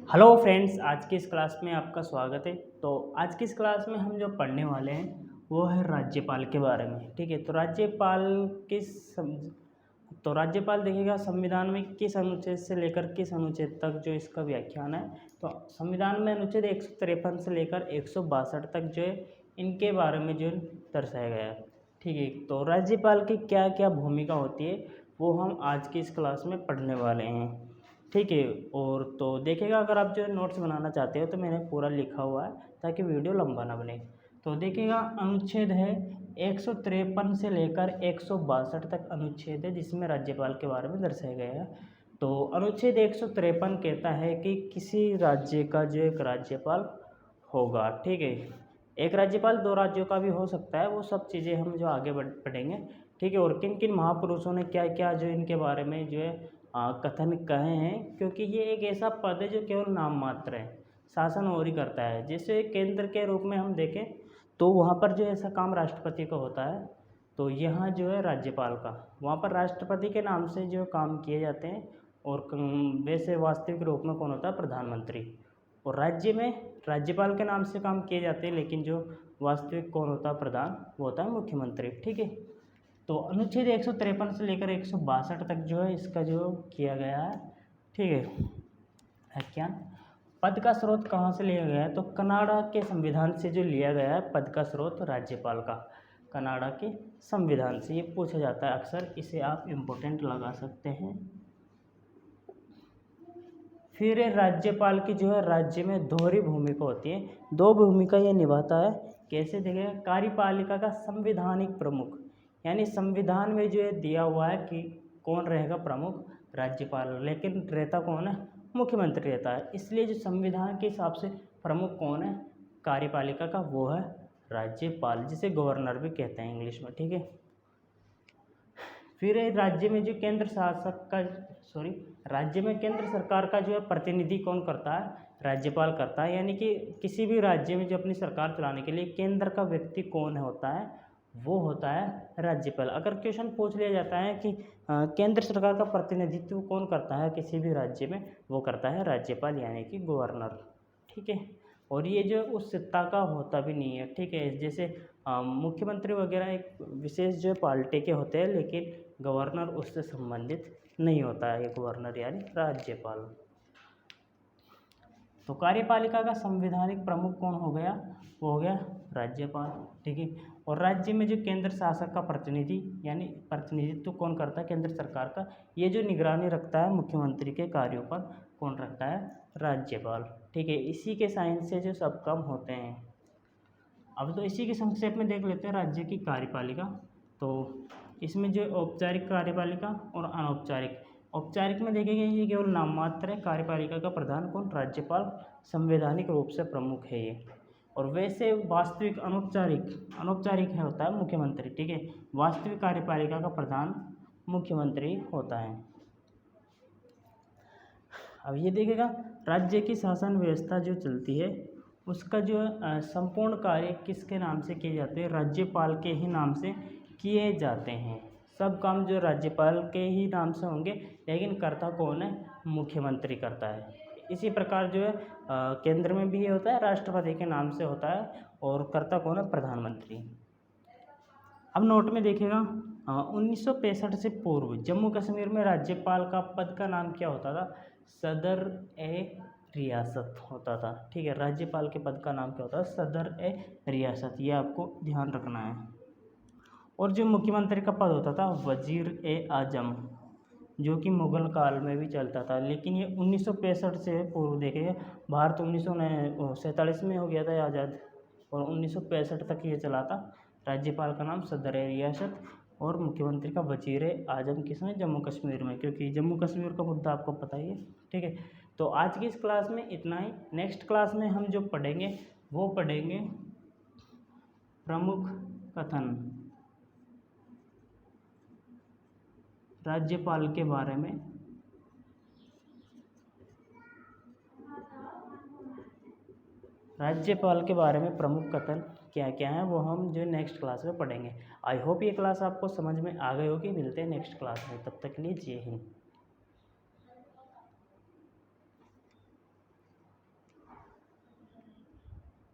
Hello friends, आज की इस क्लास में आपका स्वागत है। तो आज की इस क्लास में हम जो पढ़ने वाले हैं वो है राज्यपाल के बारे में। ठीक है, तो राज्यपाल देखिएगा संविधान में किस अनुच्छेद से लेकर किस अनुच्छेद तक जो इसका व्याख्यान है। तो संविधान में अनुच्छेद 153 से लेकर 162 तक जो है इनके बारे में जो दर्शाया गया है। ठीक है, तो राज्यपाल की क्या क्या भूमिका होती है वो हम आज की इस क्लास में पढ़ने वाले हैं। ठीक है, और तो देखिएगा अगर आप जो नोट्स बनाना चाहते हो तो मैंने पूरा लिखा हुआ है ताकि वीडियो लंबा ना बने। तो देखिएगा अनुच्छेद है 153 से लेकर 162 तक अनुच्छेद है जिसमें राज्यपाल के बारे में दर्शाया गया है। तो अनुच्छेद 153 कहता है कि किसी राज्य का जो एक राज्यपाल होगा। ठीक है, एक राज्यपाल दो राज्यों का भी हो सकता है, वो सब चीज़ें हम जो आगे पढ़ेंगे। ठीक है, और किन किन महापुरुषों ने क्या क्या जो इनके बारे में जो है कथन कहे हैं, क्योंकि ये एक ऐसा पद है जो केवल नाम मात्र है, शासन और ही करता है। जैसे केंद्र के रूप में हम देखें तो वहाँ पर जो ऐसा काम राष्ट्रपति का होता है, तो यहाँ जो है राज्यपाल का, वहाँ पर राष्ट्रपति के नाम से जो काम किए जाते हैं। और वैसे वास्तविक रूप में कौन होता है? प्रधानमंत्री। और राज्य में राज्यपाल के नाम से काम किए जाते हैं, लेकिन जो वास्तविक कौन होता है? प्रधान, वो होता है मुख्यमंत्री। ठीक है, तो अनुच्छेद 153 से लेकर 162 तक जो है इसका जो किया गया है। ठीक है, व्याख्यान पद का स्रोत कहाँ से लिया गया है? तो कनाडा के संविधान से जो लिया गया है पद का स्रोत राज्यपाल का, कनाडा के संविधान से। ये पूछा जाता है अक्सर, इसे आप इम्पोर्टेंट लगा सकते हैं। फिर राज्यपाल की जो है राज्य में दोहरी भूमिका होती है, दो भूमिका ये निभाता है। कैसे देखेगा? कार्यपालिका का संवैधानिक प्रमुख, यानी संविधान में जो है दिया हुआ है कि कौन रहेगा प्रमुख? राज्यपाल, लेकिन रहता कौन है? मुख्यमंत्री रहता है। इसलिए जो संविधान के हिसाब से प्रमुख कौन है कार्यपालिका का? वो है राज्यपाल, जिसे गवर्नर भी कहते हैं इंग्लिश में। ठीक है, फिर राज्य में जो केंद्र शासक का राज्य में केंद्र सरकार का जो है प्रतिनिधि कौन करता है? राज्यपाल करता है। यानी कि किसी भी राज्य में जो अपनी सरकार चलाने के लिए केंद्र का व्यक्ति कौन होता है? वो होता है राज्यपाल। अगर क्वेश्चन पूछ लिया जाता है कि केंद्र सरकार का प्रतिनिधित्व कौन करता है किसी भी राज्य में, वो करता है राज्यपाल, यानी कि गवर्नर। ठीक है, और ये जो उस सत्ता का होता भी नहीं है। ठीक है, जैसे मुख्यमंत्री वगैरह एक विशेष जो पार्टी के होते हैं, लेकिन गवर्नर उससे संबंधित नहीं होता है। ये गवर्नर यानी राज्यपाल। तो कार्यपालिका का संवैधानिक प्रमुख कौन हो गया? वो हो गया राज्यपाल। ठीक है, और राज्य में जो केंद्र शासक का प्रतिनिधि यानी प्रतिनिधित्व कौन करता है? केंद्र सरकार का। ये जो निगरानी रखता है मुख्यमंत्री के कार्यों पर, कौन रखता है? राज्यपाल। ठीक है, इसी के साइन से जो सब काम होते हैं। अब तो इसी के संक्षेप में देख लेते हैं राज्य की कार्यपालिका। तो इसमें जो औपचारिक कार्यपालिका और अनौपचारिक, औपचारिक में देखेंगे ये केवल नाम मात्र है। कार्यपालिका का प्रधान कौन? राज्यपाल, संवैधानिक रूप से प्रमुख है ये। और वैसे वास्तविक अनौपचारिक है होता है मुख्यमंत्री। ठीक है, वास्तविक कार्यपालिका का प्रधान मुख्यमंत्री होता है। अब ये देखेगा राज्य की शासन व्यवस्था जो चलती है उसका जो संपूर्ण कार्य किसके नाम से किए जाते हैं? राज्यपाल के ही नाम से किए जाते हैं। सब काम जो राज्यपाल के ही नाम से होंगे, लेकिन करता कौन है? मुख्यमंत्री करता है। इसी प्रकार जो है केंद्र में भी ये होता है, राष्ट्रपति के नाम से होता है, और करता कौन है? प्रधानमंत्री। अब नोट में देखिएगा 1965 से पूर्व जम्मू कश्मीर में राज्यपाल का पद का नाम क्या होता था? सदर ए रियासत होता था। ठीक है, राज्यपाल के पद का नाम क्या होता है? सदर ए रियासत। ये आपको ध्यान रखना है। और जो मुख्यमंत्री का पद होता था वजीर ए आजम, जो कि मुगल काल में भी चलता था, लेकिन ये 1965 से पूर्व देखेगा। भारत 1947 में हो गया था आज़ाद, और 1965 तक ये चला था। राज्यपाल का नाम सदर ए रियासत, और मुख्यमंत्री का वजीर आजम किसमें? जम्मू कश्मीर में, क्योंकि जम्मू कश्मीर का मुद्दा आपको पता ही है। ठीक है, तो आज की इस क्लास में इतना ही। नेक्स्ट क्लास में हम जो पढ़ेंगे वो पढ़ेंगे प्रमुख कथन राज्यपाल के बारे में। राज्यपाल के बारे में प्रमुख कथन क्या क्या हैं वो हम जो नेक्स्ट क्लास में पढ़ेंगे। आई होप ये क्लास आपको समझ में आ गई होगी। मिलते हैं नेक्स्ट क्लास में, तब तक के लिए जय हिंद।